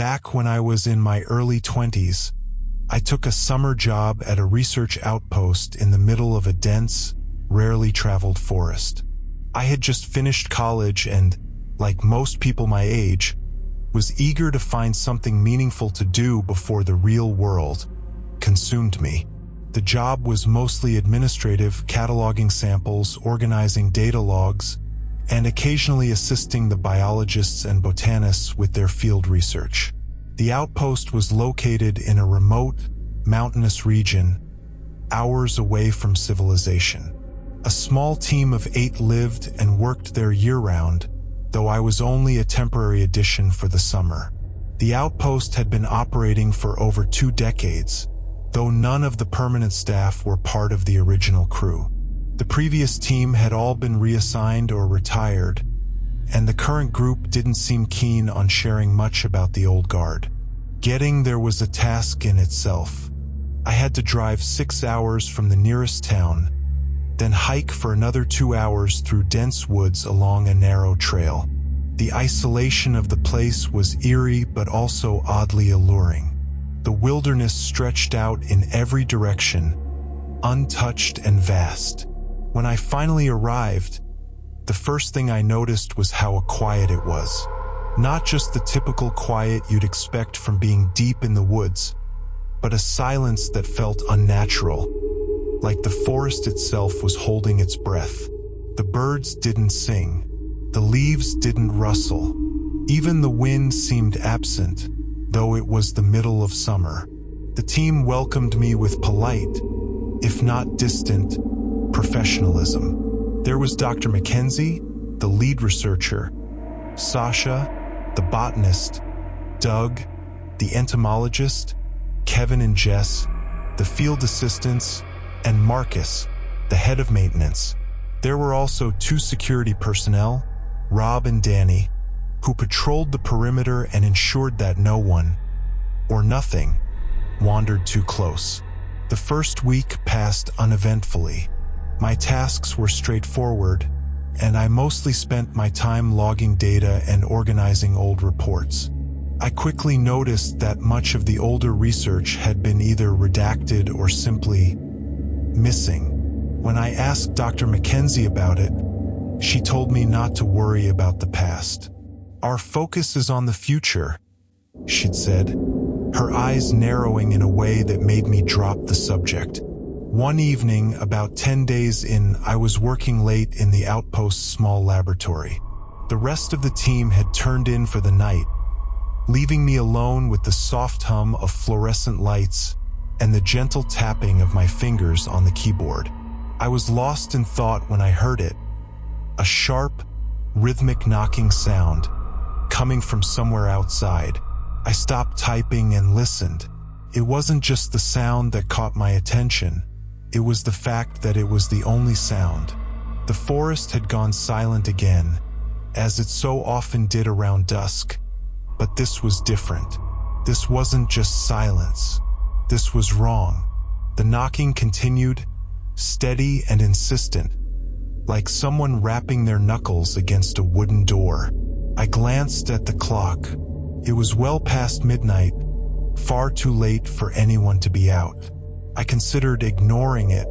Back when I was in my early 20s, I took a summer job at a research outpost in the middle of a dense, rarely traveled forest. I had just finished college and, like most people my age, was eager to find something meaningful to do before the real world consumed me. The job was mostly administrative, cataloging samples, organizing data logs, and occasionally assisting the biologists and botanists with their field research. The outpost was located in a remote, mountainous region, hours away from civilization. A small team of 8 lived and worked there year-round, though I was only a temporary addition for the summer. The outpost had been operating for over 2 decades, though none of the permanent staff were part of the original crew. The previous team had all been reassigned or retired, and the current group didn't seem keen on sharing much about the old guard. Getting there was a task in itself. I had to drive 6 hours from the nearest town, then hike for another 2 hours through dense woods along a narrow trail. The isolation of the place was eerie but also oddly alluring. The wilderness stretched out in every direction, untouched and vast. When I finally arrived, the first thing I noticed was how quiet it was. Not just the typical quiet you'd expect from being deep in the woods, but a silence that felt unnatural, like the forest itself was holding its breath. The birds didn't sing. The leaves didn't rustle. Even the wind seemed absent, though it was the middle of summer. The team welcomed me with polite, if not distant, professionalism. There was Dr. Mackenzie, the lead researcher, Sasha, the botanist, Doug, the entomologist, Kevin and Jess, the field assistants, and Marcus, the head of maintenance. There were also 2 security personnel, Rob and Danny, who patrolled the perimeter and ensured that no one, or nothing, wandered too close. The first week passed uneventfully. My tasks were straightforward, and I mostly spent my time logging data and organizing old reports. I quickly noticed that much of the older research had been either redacted or simply missing. When I asked Dr. Mackenzie about it, she told me not to worry about the past. "Our focus is on the future," she'd said, her eyes narrowing in a way that made me drop the subject. One evening, about 10 days in, I was working late in the outpost's small laboratory. The rest of the team had turned in for the night, leaving me alone with the soft hum of fluorescent lights and the gentle tapping of my fingers on the keyboard. I was lost in thought when I heard it, a sharp, rhythmic knocking sound coming from somewhere outside. I stopped typing and listened. It wasn't just the sound that caught my attention. It was the fact that it was the only sound. The forest had gone silent again, as it so often did around dusk. But this was different. This wasn't just silence. This was wrong. The knocking continued, steady and insistent, like someone rapping their knuckles against a wooden door. I glanced at the clock. It was well past midnight, far too late for anyone to be out. I considered ignoring it,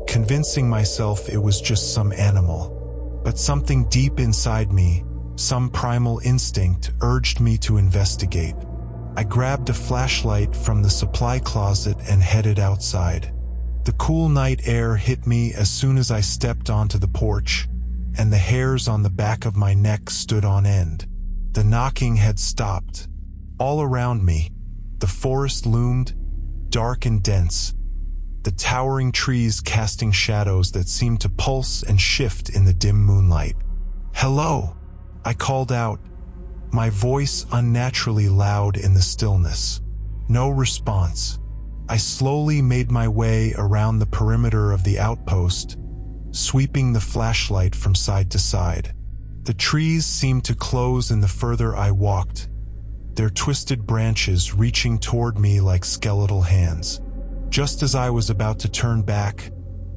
convincing myself it was just some animal. But something deep inside me, some primal instinct, urged me to investigate. I grabbed a flashlight from the supply closet and headed outside. The cool night air hit me as soon as I stepped onto the porch, and the hairs on the back of my neck stood on end. The knocking had stopped. All around me, the forest loomed, dark and dense, the towering trees casting shadows that seemed to pulse and shift in the dim moonlight. "Hello," I called out, my voice unnaturally loud in the stillness. No response. I slowly made my way around the perimeter of the outpost, sweeping the flashlight from side to side. The trees seemed to close in the further I walked, their twisted branches reaching toward me like skeletal hands. Just as I was about to turn back,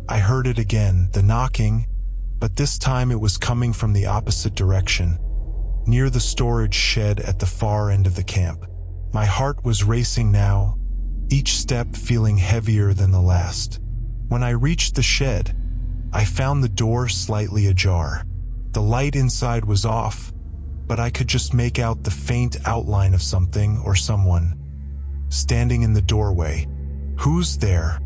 I heard it again, the knocking, but this time it was coming from the opposite direction, near the storage shed at the far end of the camp. My heart was racing now, each step feeling heavier than the last. When I reached the shed, I found the door slightly ajar. The light inside was off, but I could just make out the faint outline of something or someone standing in the doorway. "Who's there?"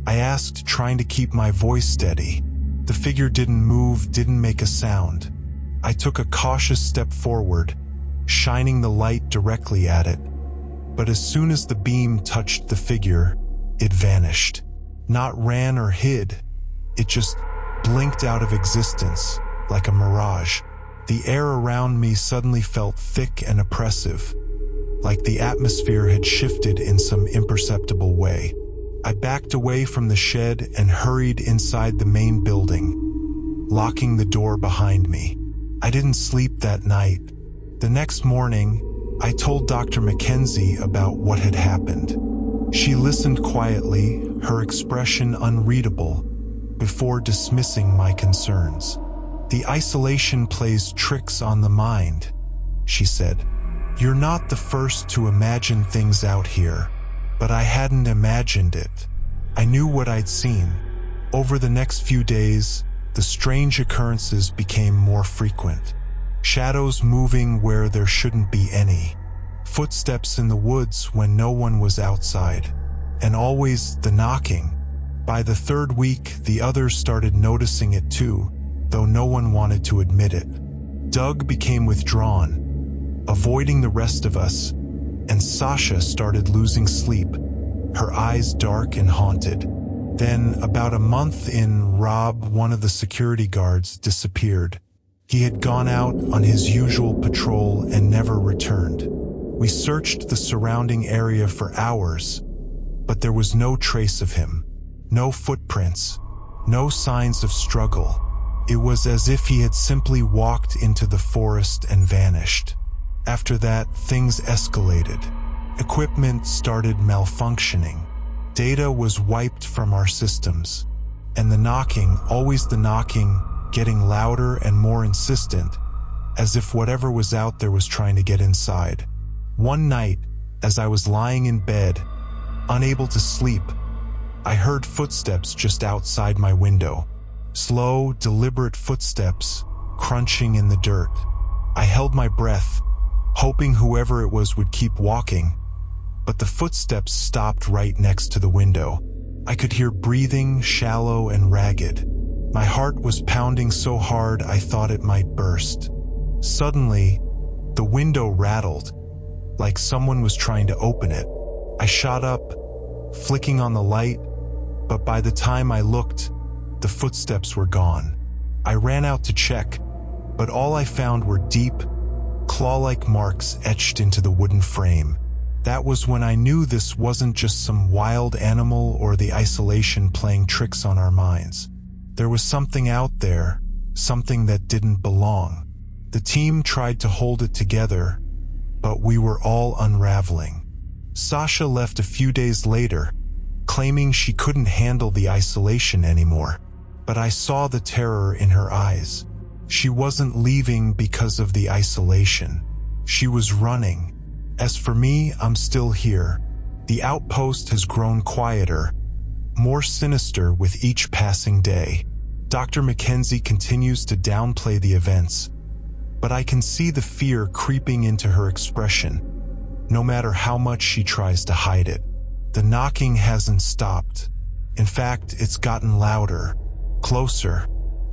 I asked, trying to keep my voice steady. The figure didn't move, didn't make a sound. I took a cautious step forward, shining the light directly at it. But as soon as the beam touched the figure, it vanished. Not ran or hid, it just blinked out of existence, like a mirage. The air around me suddenly felt thick and oppressive, like the atmosphere had shifted in some imperceptible way. I backed away from the shed and hurried inside the main building, locking the door behind me. I didn't sleep that night. The next morning, I told Dr. Mackenzie about what had happened. She listened quietly, her expression unreadable, before dismissing my concerns. "The isolation plays tricks on the mind," she said. "You're not the first to imagine things out here, but I hadn't imagined it. I knew what I'd seen." Over the next few days, the strange occurrences became more frequent. Shadows moving where there shouldn't be any. Footsteps in the woods when no one was outside. And always the knocking. By the third week, the others started noticing it too, though no one wanted to admit it. Doug became withdrawn, avoiding the rest of us, and Sasha started losing sleep, her eyes dark and haunted. Then, about a month in, Rob, one of the security guards, disappeared. He had gone out on his usual patrol and never returned. We searched the surrounding area for hours, but there was no trace of him. No footprints, no signs of struggle. It was as if he had simply walked into the forest and vanished. After that, things escalated. Equipment started malfunctioning. Data was wiped from our systems. And the knocking, always the knocking, getting louder and more insistent, as if whatever was out there was trying to get inside. One night, as I was lying in bed, unable to sleep, I heard footsteps just outside my window. Slow, deliberate footsteps, crunching in the dirt. I held my breath, hoping whoever it was would keep walking, but the footsteps stopped right next to the window. I could hear breathing, shallow and ragged. My heart was pounding so hard I thought it might burst. Suddenly, the window rattled, like someone was trying to open it. I shot up, flicking on the light, but by the time I looked, the footsteps were gone. I ran out to check, but all I found were deep, claw-like marks etched into the wooden frame. That was when I knew this wasn't just some wild animal or the isolation playing tricks on our minds. There was something out there, something that didn't belong. The team tried to hold it together, but we were all unraveling. Sasha left a few days later, claiming she couldn't handle the isolation anymore. But I saw the terror in her eyes. She wasn't leaving because of the isolation. She was running. As for me, I'm still here. The outpost has grown quieter, more sinister with each passing day. Dr. Mackenzie continues to downplay the events, but I can see the fear creeping into her expression, no matter how much she tries to hide it. The knocking hasn't stopped. In fact, it's gotten louder, closer.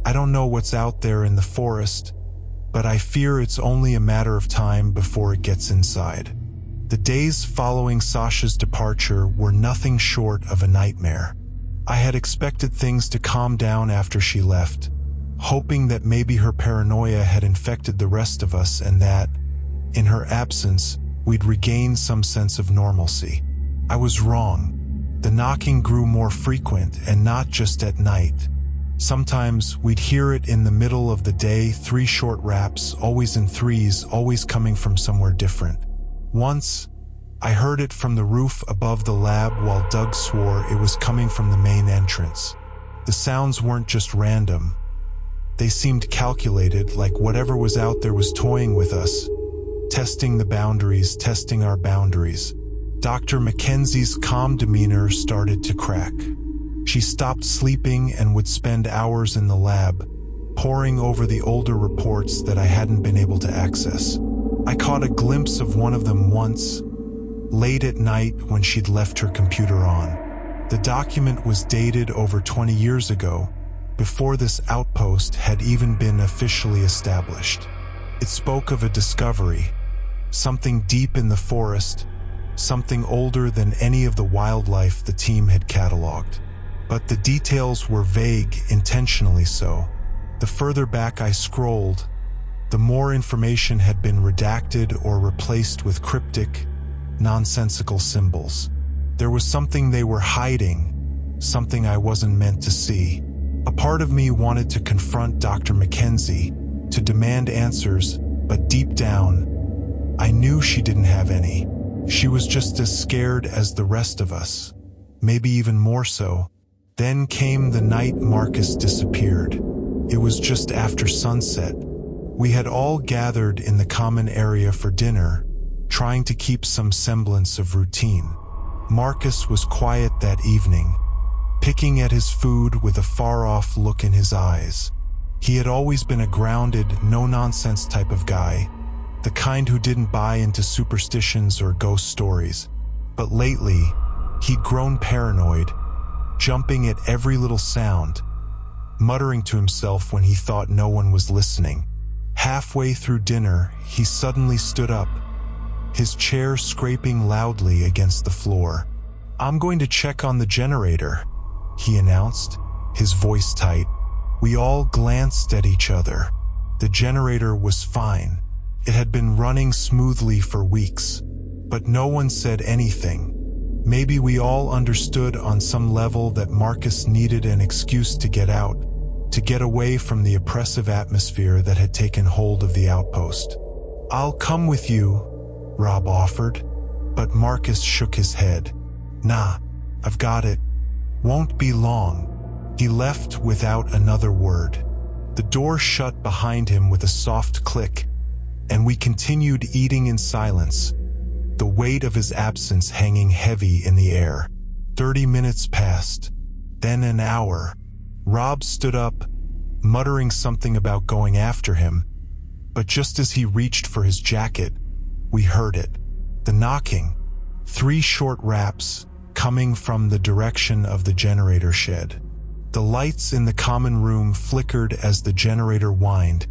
I don't know what's out there in the forest, but I fear it's only a matter of time before it gets inside. The days following Sasha's departure were nothing short of a nightmare. I had expected things to calm down after she left, hoping that maybe her paranoia had infected the rest of us and that, in her absence, we'd regain some sense of normalcy. I was wrong. The knocking grew more frequent and not just at night. Sometimes we'd hear it in the middle of the day, 3 short raps, always in threes, always coming from somewhere different. Once, I heard it from the roof above the lab while Doug swore it was coming from the main entrance. The sounds weren't just random. They seemed calculated, like whatever was out there was toying with us, testing the boundaries, testing our boundaries. Dr. Mackenzie's calm demeanor started to crack. She stopped sleeping and would spend hours in the lab, poring over the older reports that I hadn't been able to access. I caught a glimpse of one of them once, late at night when she'd left her computer on. The document was dated over 20 years ago, before this outpost had even been officially established. It spoke of a discovery, something deep in the forest, something older than any of the wildlife the team had cataloged. But the details were vague, intentionally so. The further back I scrolled, the more information had been redacted or replaced with cryptic, nonsensical symbols. There was something they were hiding, something I wasn't meant to see. A part of me wanted to confront Dr. Mackenzie, to demand answers, but deep down, I knew she didn't have any. She was just as scared as the rest of us, maybe even more so. Then came the night Marcus disappeared. It was just after sunset. We had all gathered in the common area for dinner, trying to keep some semblance of routine. Marcus was quiet that evening, picking at his food with a far-off look in his eyes. He had always been a grounded, no-nonsense type of guy, the kind who didn't buy into superstitions or ghost stories. But lately, he'd grown paranoid, jumping at every little sound, muttering to himself when he thought no one was listening. Halfway through dinner, he suddenly stood up, his chair scraping loudly against the floor. "I'm going to check on the generator," he announced, his voice tight. We all glanced at each other. The generator was fine. It had been running smoothly for weeks, but no one said anything. Maybe we all understood on some level that Marcus needed an excuse to get out, to get away from the oppressive atmosphere that had taken hold of the outpost. "I'll come with you," Rob offered, but Marcus shook his head. "Nah, I've got it. Won't be long." He left without another word. The door shut behind him with a soft click, and we continued eating in silence, the weight of his absence hanging heavy in the air. 30 minutes passed, then an hour. Rob stood up, muttering something about going after him, but just as he reached for his jacket, we heard it. The knocking. 3 short raps, coming from the direction of the generator shed. The lights in the common room flickered as the generator whined,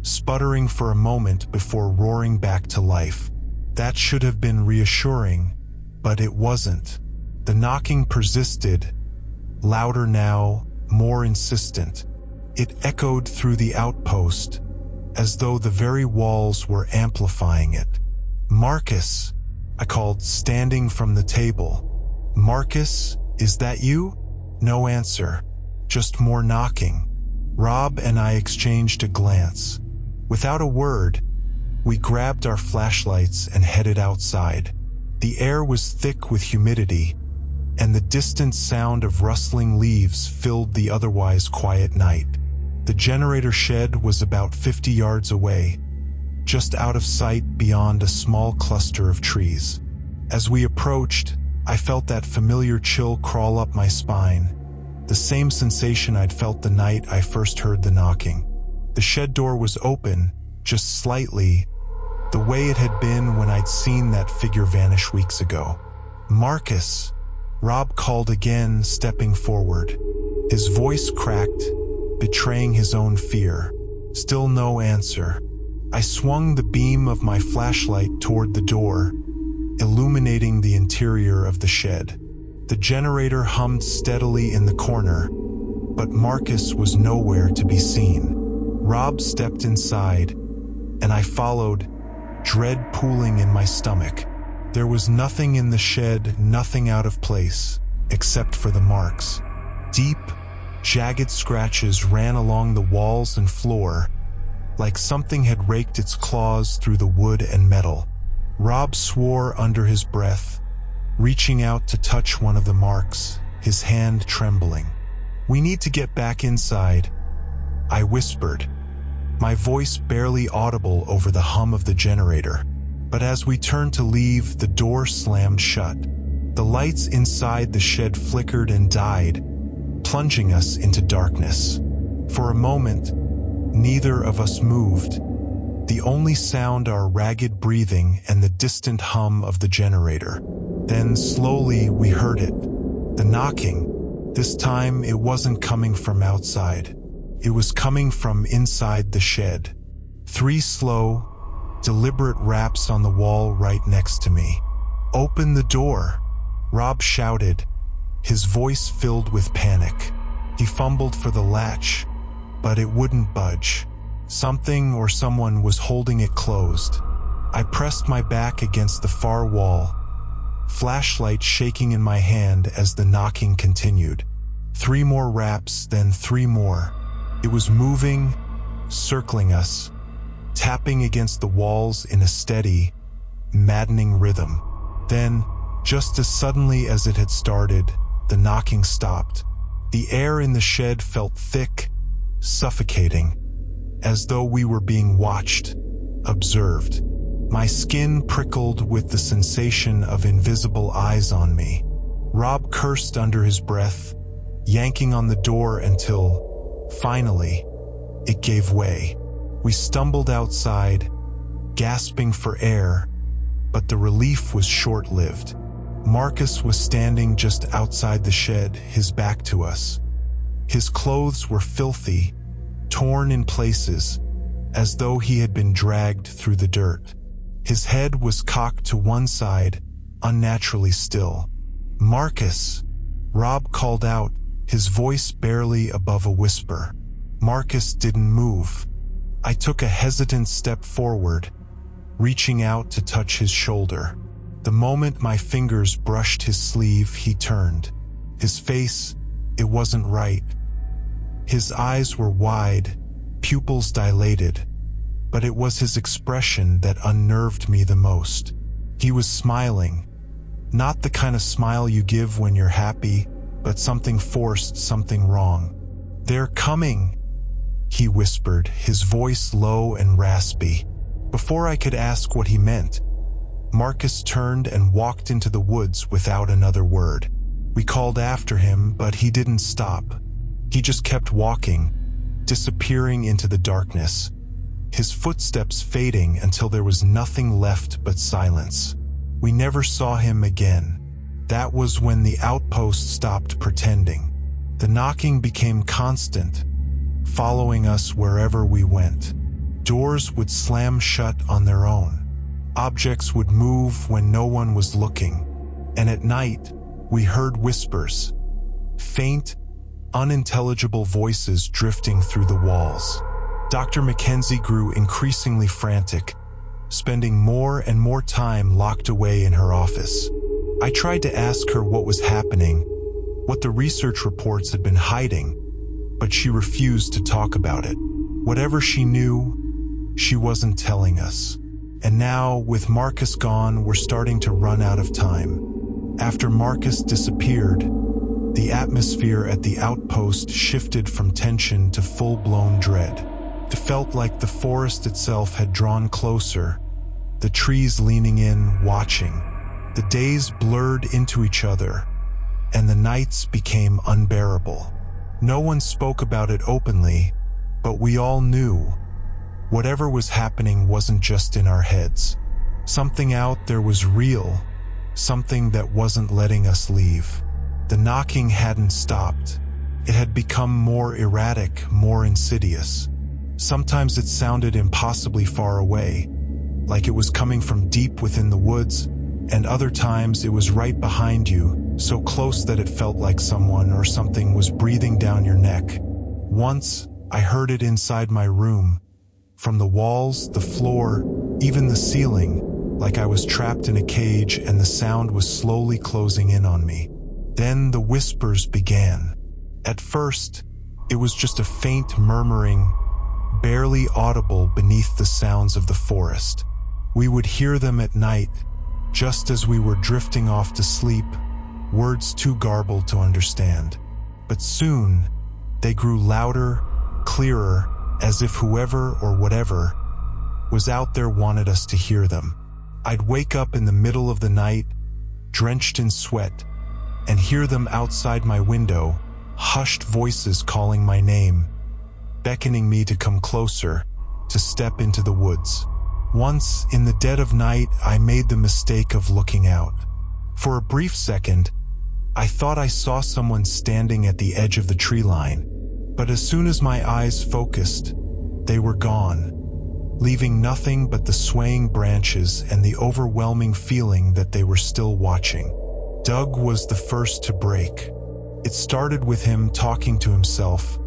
sputtering for a moment before roaring back to life. That should have been reassuring, but it wasn't. The knocking persisted, louder now, more insistent. It echoed through the outpost, as though the very walls were amplifying it. "Marcus," I called, standing from the table. "Marcus, is that you?" No answer, just more knocking. Rob and I exchanged a glance. Without a word, we grabbed our flashlights and headed outside. The air was thick with humidity, and the distant sound of rustling leaves filled the otherwise quiet night. The generator shed was about 50 yards away, just out of sight beyond a small cluster of trees. As we approached, I felt that familiar chill crawl up my spine, the same sensation I'd felt the night I first heard the knocking. The shed door was open, just slightly, the way it had been when I'd seen that figure vanish weeks ago. "Marcus," Rob called again, stepping forward. His voice cracked, betraying his own fear. Still no answer. I swung the beam of my flashlight toward the door, illuminating the interior of the shed. The generator hummed steadily in the corner, but Marcus was nowhere to be seen. Rob stepped inside, and I followed, dread pooling in my stomach. There was nothing in the shed, nothing out of place, except for the marks. Deep, jagged scratches ran along the walls and floor, like something had raked its claws through the wood and metal. Rob swore under his breath, reaching out to touch one of the marks, his hand trembling. "We need to get back inside," I whispered. my voice barely audible over the hum of the generator. But as we turned to leave, the door slammed shut. The lights inside the shed flickered and died, plunging us into darkness. For a moment, neither of us moved. The only sound our ragged breathing and the distant hum of the generator. Then slowly we heard it. The knocking. This time it wasn't coming from outside. It was coming from inside the shed. 3 slow, deliberate raps on the wall right next to me. "Open the door," Rob shouted, his voice filled with panic. He fumbled for the latch, but it wouldn't budge. Something or someone was holding it closed. I pressed my back against the far wall, flashlight shaking in my hand as the knocking continued. 3 more raps, then 3 more. It was moving, circling us, tapping against the walls in a steady, maddening rhythm. Then, just as suddenly as it had started, the knocking stopped. The air in the shed felt thick, suffocating, as though we were being watched, observed. My skin prickled with the sensation of invisible eyes on me. Rob cursed under his breath, yanking on the door until, finally, it gave way. We stumbled outside, gasping for air, but the relief was short-lived. Marcus was standing just outside the shed, his back to us. His clothes were filthy, torn in places, as though he had been dragged through the dirt. His head was cocked to one side, unnaturally still. "Marcus!" Rob called out, his voice barely above a whisper. Marcus didn't move. I took a hesitant step forward, reaching out to touch his shoulder. The moment my fingers brushed his sleeve, he turned. His face, it wasn't right. His eyes were wide, pupils dilated, but it was his expression that unnerved me the most. He was smiling, not the kind of smile you give when you're happy, but something forced, something wrong. "They're coming," he whispered, his voice low and raspy. Before I could ask what he meant, Marcus turned and walked into the woods without another word. We called after him, but he didn't stop. He just kept walking, disappearing into the darkness, his footsteps fading until there was nothing left but silence. We never saw him again. That was when the outpost stopped pretending. The knocking became constant, following us wherever we went. Doors would slam shut on their own. Objects would move when no one was looking. And at night, we heard whispers, faint, unintelligible voices drifting through the walls. Dr. Mackenzie grew increasingly frantic, spending more and more time locked away in her office. I tried to ask her what was happening, what the research reports had been hiding, but she refused to talk about it. Whatever she knew, she wasn't telling us. And now, with Marcus gone, we're starting to run out of time. After Marcus disappeared, the atmosphere at the outpost shifted from tension to full-blown dread. It felt like the forest itself had drawn closer, the trees leaning in, watching. The days blurred into each other, and the nights became unbearable. No one spoke about it openly, but we all knew. Whatever was happening wasn't just in our heads. Something out there was real, something that wasn't letting us leave. The knocking hadn't stopped. It had become more erratic, more insidious. Sometimes it sounded impossibly far away, like it was coming from deep within the woods, and other times it was right behind you, so close that it felt like someone or something was breathing down your neck. Once, I heard it inside my room, from the walls, the floor, even the ceiling, like I was trapped in a cage and the sound was slowly closing in on me. Then the whispers began. At first, it was just a faint murmuring, barely audible beneath the sounds of the forest. We would hear them at night, just as we were drifting off to sleep, words too garbled to understand. But soon, they grew louder, clearer, as if whoever or whatever was out there wanted us to hear them. I'd wake up in the middle of the night, drenched in sweat, and hear them outside my window, hushed voices calling my name, beckoning me to come closer, to step into the woods. Once, in the dead of night, I made the mistake of looking out. For a brief second, I thought I saw someone standing at the edge of the tree line, but as soon as my eyes focused, they were gone, leaving nothing but the swaying branches and the overwhelming feeling that they were still watching. Doug was the first to break. It started with him talking to himself,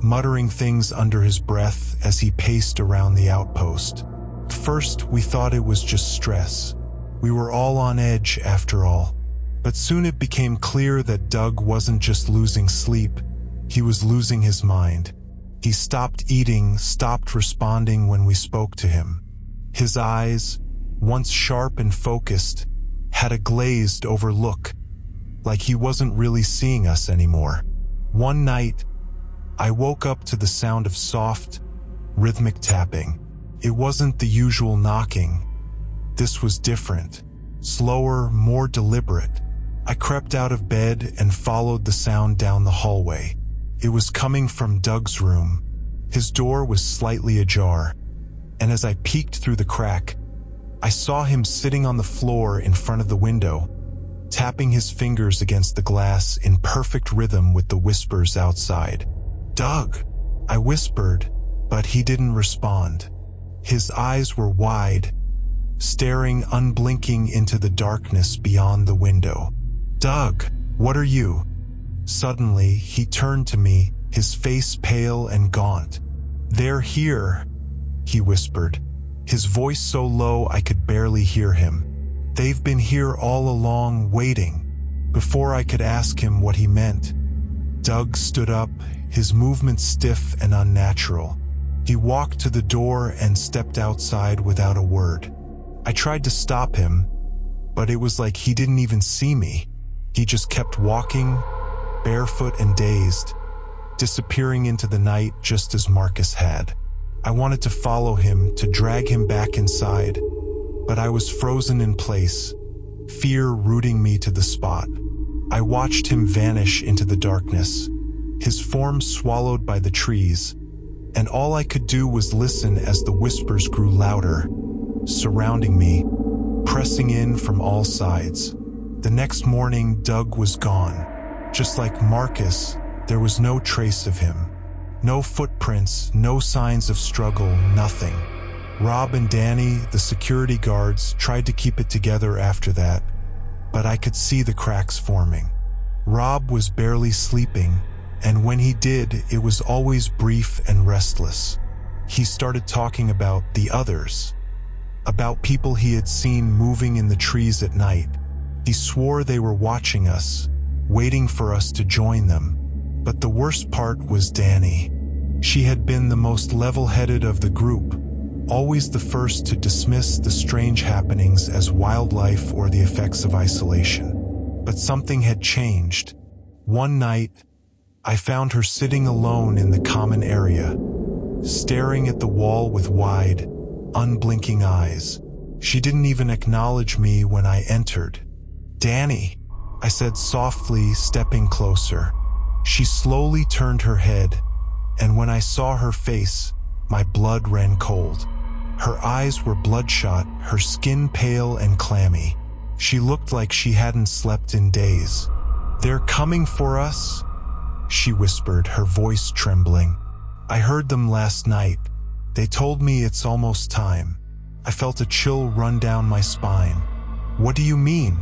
muttering things under his breath as he paced around the outpost. At first, we thought it was just stress. We were all on edge after all. But soon it became clear that Doug wasn't just losing sleep, he was losing his mind. He stopped eating, stopped responding when we spoke to him. His eyes, once sharp and focused, had a glazed over look, like he wasn't really seeing us anymore. One night, I woke up to the sound of soft, rhythmic tapping. It wasn't the usual knocking. This was different, slower, more deliberate. I crept out of bed and followed the sound down the hallway. It was coming from Doug's room. His door was slightly ajar, and as I peeked through the crack, I saw him sitting on the floor in front of the window, tapping his fingers against the glass in perfect rhythm with the whispers outside. "Doug," I whispered, but he didn't respond. His eyes were wide, staring unblinking into the darkness beyond the window. "Doug, what are you?" Suddenly, he turned to me, his face pale and gaunt. "They're here," he whispered, his voice so low I could barely hear him. "They've been here all along, waiting." Before I could ask him what he meant, Doug stood up, his movements stiff and unnatural. He walked to the door and stepped outside without a word. I tried to stop him, but it was like he didn't even see me. He just kept walking, barefoot and dazed, disappearing into the night just as Marcus had. I wanted to follow him, to drag him back inside, but I was frozen in place, fear rooting me to the spot. I watched him vanish into the darkness, his form swallowed by the trees, and all I could do was listen as the whispers grew louder, surrounding me, pressing in from all sides. The next morning, Doug was gone. Just like Marcus, there was no trace of him. No footprints, no signs of struggle, nothing. Rob and Danny, the security guards, tried to keep it together after that, but I could see the cracks forming. Rob was barely sleeping, and when he did, it was always brief and restless. He started talking about the others, about people he had seen moving in the trees at night. He swore they were watching us, waiting for us to join them. But the worst part was Danny. She had been the most level-headed of the group, always the first to dismiss the strange happenings as wildlife or the effects of isolation. But something had changed. One night, I found her sitting alone in the common area, staring at the wall with wide, unblinking eyes. She didn't even acknowledge me when I entered. "Danny," I said softly, stepping closer. She slowly turned her head, and when I saw her face, my blood ran cold. Her eyes were bloodshot, her skin pale and clammy. She looked like she hadn't slept in days. "They're coming for us," she whispered, her voice trembling. "I heard them last night. They told me it's almost time." I felt a chill run down my spine. "What do you mean?"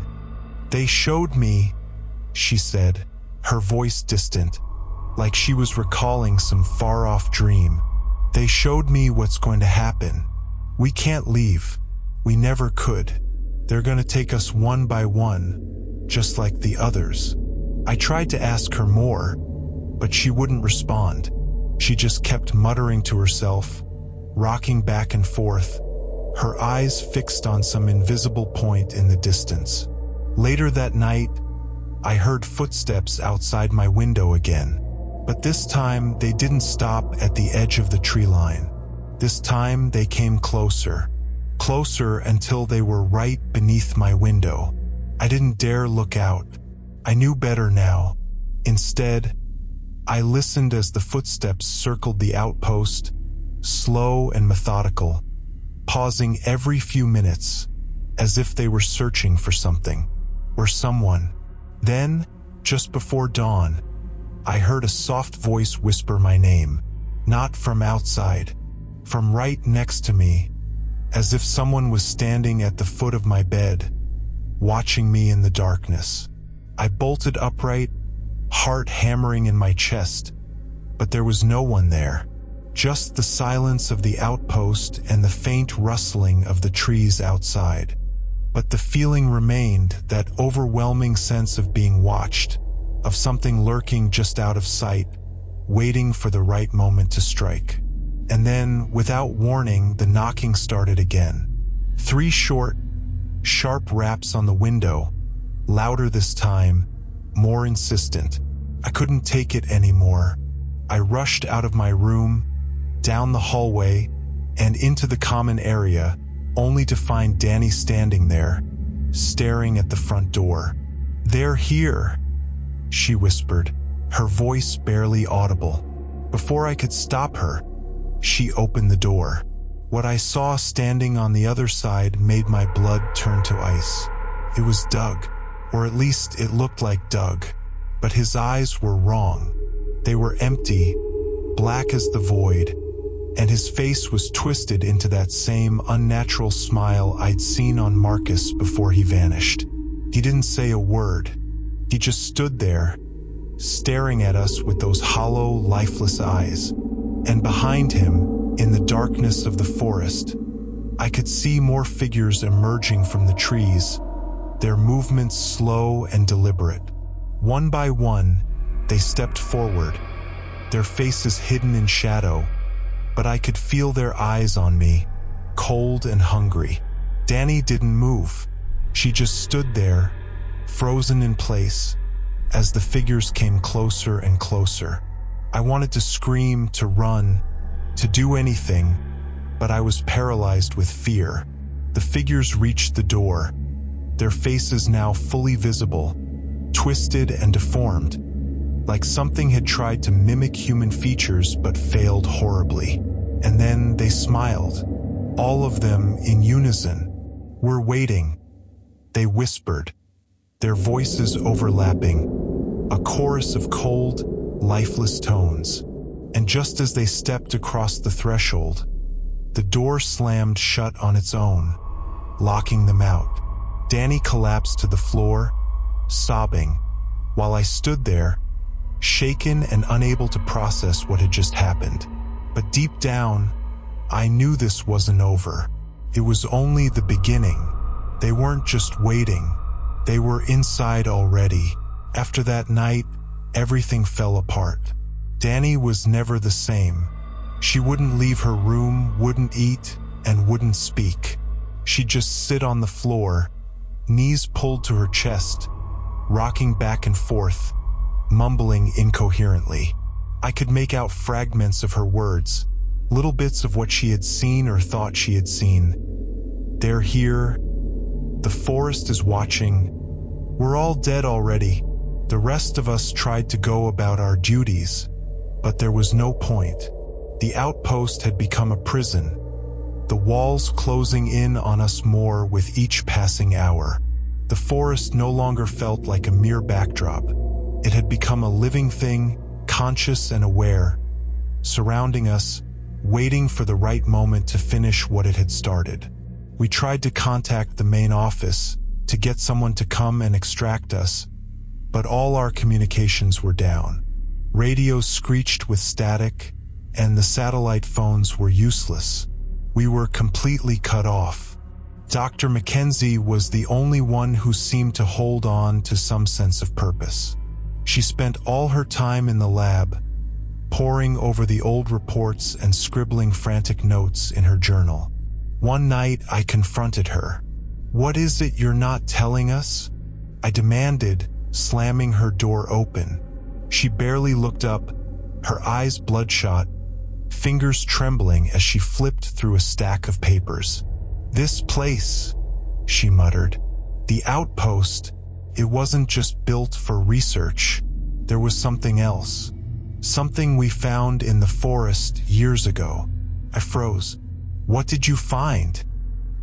"They showed me," she said, her voice distant, like she was recalling some far-off dream. "They showed me what's going to happen. We can't leave. We never could. They're going to take us one by one, just like the others." I tried to ask her more, but she wouldn't respond. She just kept muttering to herself, rocking back and forth, her eyes fixed on some invisible point in the distance. Later that night, I heard footsteps outside my window again. But this time, they didn't stop at the edge of the tree line. This time, they came closer. Closer until they were right beneath my window. I didn't dare look out. I knew better now. Instead, I listened as the footsteps circled the outpost, slow and methodical, pausing every few minutes, as if they were searching for something, or someone. Then, just before dawn, I heard a soft voice whisper my name, not from outside, from right next to me, as if someone was standing at the foot of my bed, watching me in the darkness. I bolted upright, heart hammering in my chest, but there was no one there. Just the silence of the outpost and the faint rustling of the trees outside. But the feeling remained, that overwhelming sense of being watched, of something lurking just out of sight, waiting for the right moment to strike. And then, without warning, the knocking started again. 3 short, sharp raps on the window, louder this time, more insistent. I couldn't take it anymore. I rushed out of my room, down the hallway, and into the common area, only to find Danny standing there, staring at the front door. "They're here," she whispered, her voice barely audible. Before I could stop her, she opened the door. What I saw standing on the other side made my blood turn to ice. It was Doug, or at least it looked like Doug, but his eyes were wrong. They were empty, black as the void, and his face was twisted into that same unnatural smile I'd seen on Marcus before he vanished. He didn't say a word. He just stood there, staring at us with those hollow, lifeless eyes. And behind him, in the darkness of the forest, I could see more figures emerging from the trees, their movements slow and deliberate. One by one, they stepped forward, their faces hidden in shadow, but I could feel their eyes on me, cold and hungry. Danny didn't move. She just stood there, frozen in place, as the figures came closer and closer. I wanted to scream, to run, to do anything, but I was paralyzed with fear. The figures reached the door, their faces now fully visible, twisted and deformed, like something had tried to mimic human features but failed horribly. And then they smiled, all of them in unison. "We're waiting," they whispered, their voices overlapping, a chorus of cold, lifeless tones. And just as they stepped across the threshold, the door slammed shut on its own, locking them out. Danny collapsed to the floor, sobbing, while I stood there, shaken and unable to process what had just happened. But deep down, I knew this wasn't over. It was only the beginning. They weren't just waiting. They were inside already. After that night, everything fell apart. Danny was never the same. She wouldn't leave her room, wouldn't eat, and wouldn't speak. She'd just sit on the floor, knees pulled to her chest, rocking back and forth, mumbling incoherently. I could make out fragments of her words, little bits of what she had seen or thought she had seen. "They're here. The forest is watching. We're all dead already. The rest of us tried to go about our duties, but there was no point. The outpost had become a prison, the walls closing in on us more with each passing hour. The forest no longer felt like a mere backdrop. It had become a living thing, conscious and aware, surrounding us, waiting for the right moment to finish what it had started. We tried to contact the main office to get someone to come and extract us, but all our communications were down. Radios screeched with static, and the satellite phones were useless. We were completely cut off. Dr. Mackenzie was the only one who seemed to hold on to some sense of purpose. She spent all her time in the lab, poring over the old reports and scribbling frantic notes in her journal. One night, I confronted her. "What is it you're not telling us?" I demanded, slamming her door open. She barely looked up, her eyes bloodshot, fingers trembling as she flipped through a stack of papers. "This place," she muttered. "The outpost, it wasn't just built for research. There was something else. Something we found in the forest years ago." I froze. "What did you find?"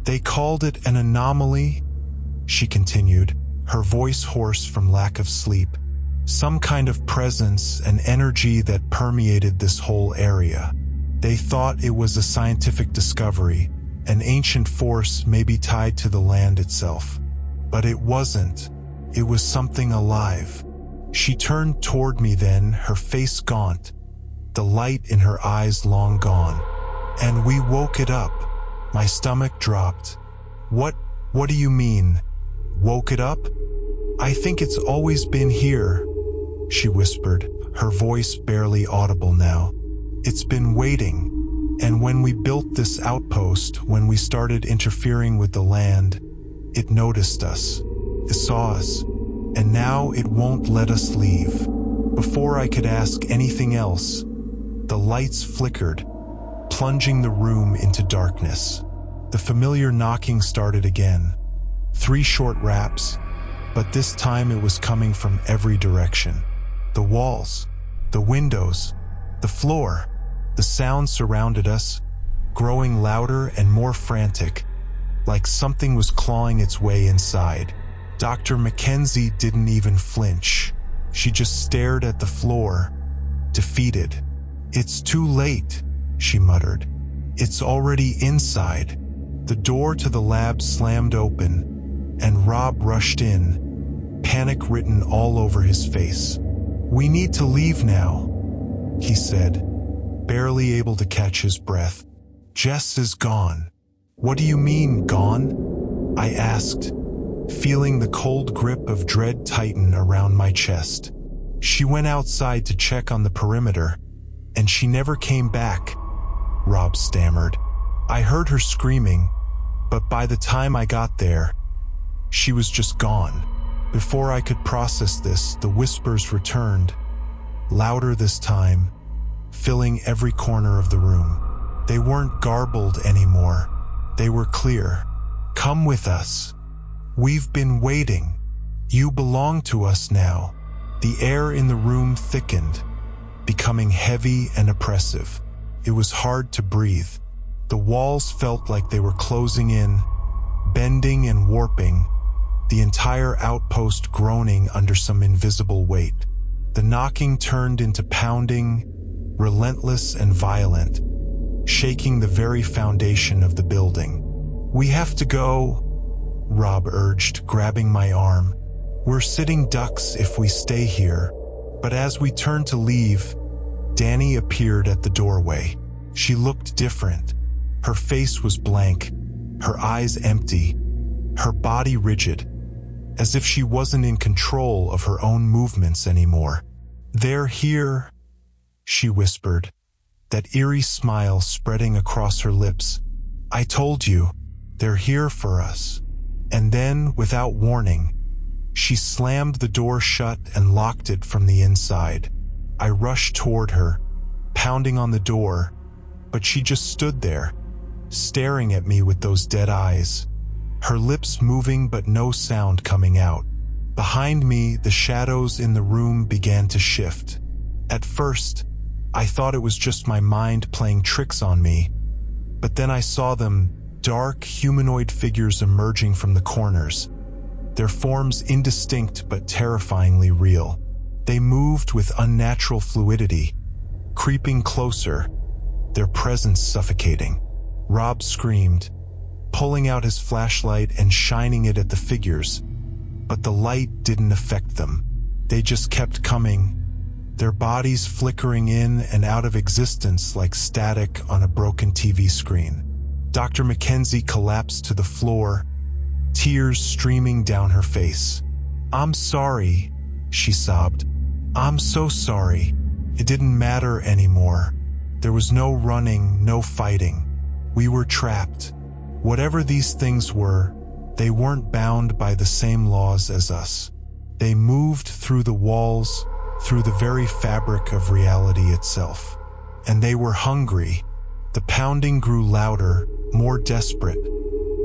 "They called it an anomaly," she continued, her voice hoarse from lack of sleep. "Some kind of presence and energy that permeated this whole area. They thought it was a scientific discovery, an ancient force maybe tied to the land itself. But it wasn't. It was something alive." She turned toward me then, her face gaunt, the light in her eyes long gone. "And we woke it up." My stomach dropped. What do you mean? Woke it up?" "I think it's always been here," she whispered, her voice barely audible now. "It's been waiting. And when we built this outpost, when we started interfering with the land, it noticed us. It saw us. And now it won't let us leave." Before I could ask anything else, the lights flickered, plunging the room into darkness. The familiar knocking started again. 3 short raps, but this time it was coming from every direction. The walls, the windows, the floor. The sound surrounded us, growing louder and more frantic, like something was clawing its way inside. Dr. Mackenzie didn't even flinch. She just stared at the floor, defeated. "It's too late," she muttered. "It's already inside." The door to the lab slammed open, and Rob rushed in, panic written all over his face. "We need to leave now," he said, barely able to catch his breath. "Jess is gone." "What do you mean, gone?" I asked, feeling the cold grip of dread tighten around my chest. "She went outside to check on the perimeter, and she never came back," Rob stammered. "I heard her screaming, but by the time I got there, she was just gone." Before I could process this, the whispers returned, louder this time, filling every corner of the room. They weren't garbled anymore. They were clear. "Come with us. We've been waiting. You belong to us now." The air in the room thickened, becoming heavy and oppressive. It was hard to breathe. The walls felt like they were closing in, bending and warping, the entire outpost groaning under some invisible weight. The knocking turned into pounding, relentless and violent, shaking the very foundation of the building. "We have to go," Rob urged, grabbing my arm. "We're sitting ducks if we stay here." But as we turned to leave, Danny appeared at the doorway. She looked different. Her face was blank, her eyes empty, her body rigid, as if she wasn't in control of her own movements anymore. "They're here," she whispered, that eerie smile spreading across her lips. "I told you, they're here for us." And then, without warning, she slammed the door shut and locked it from the inside. I rushed toward her, pounding on the door, but she just stood there, staring at me with those dead eyes, her lips moving but no sound coming out. Behind me, the shadows in the room began to shift. At first, I thought it was just my mind playing tricks on me, but then I saw them, dark humanoid figures emerging from the corners, their forms indistinct but terrifyingly real. They moved with unnatural fluidity, creeping closer, their presence suffocating. Rob screamed, pulling out his flashlight and shining it at the figures, but the light didn't affect them. They just kept coming, their bodies flickering in and out of existence like static on a broken TV screen. Dr. Mackenzie collapsed to the floor, tears streaming down her face. "I'm sorry," she sobbed. "I'm so sorry. It didn't matter anymore. There was no running, no fighting. We were trapped. Whatever these things were, they weren't bound by the same laws as us. They moved through the walls, through the very fabric of reality itself. And they were hungry. The pounding grew louder, more desperate,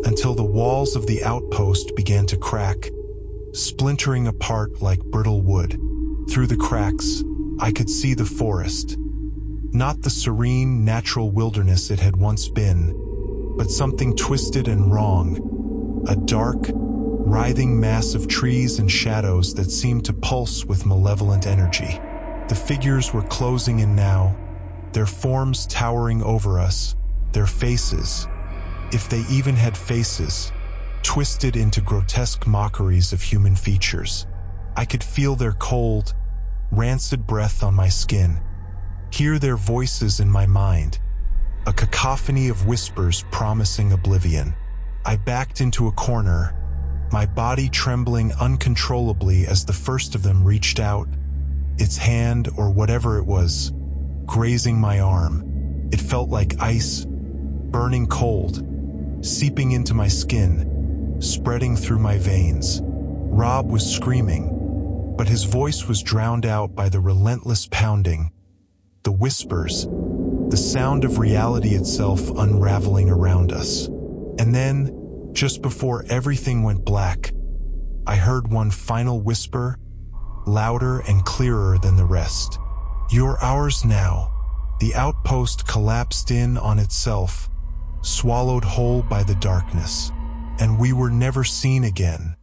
until the walls of the outpost began to crack, splintering apart like brittle wood. Through the cracks, I could see the forest. Not the serene, natural wilderness it had once been, but something twisted and wrong. A dark, writhing mass of trees and shadows that seemed to pulse with malevolent energy. The figures were closing in now, their forms towering over us, their faces, if they even had faces, twisted into grotesque mockeries of human features. I could feel their cold, rancid breath on my skin, hear their voices in my mind, a cacophony of whispers promising oblivion. I backed into a corner, my body trembling uncontrollably as the first of them reached out, its hand or whatever it was, grazing my arm. It felt like ice, burning cold, seeping into my skin, spreading through my veins. Rob was screaming, but his voice was drowned out by the relentless pounding, the whispers, the sound of reality itself unraveling around us. And then, just before everything went black, I heard one final whisper, louder and clearer than the rest. "You're ours now." The outpost collapsed in on itself, swallowed whole by the darkness, and we were never seen again.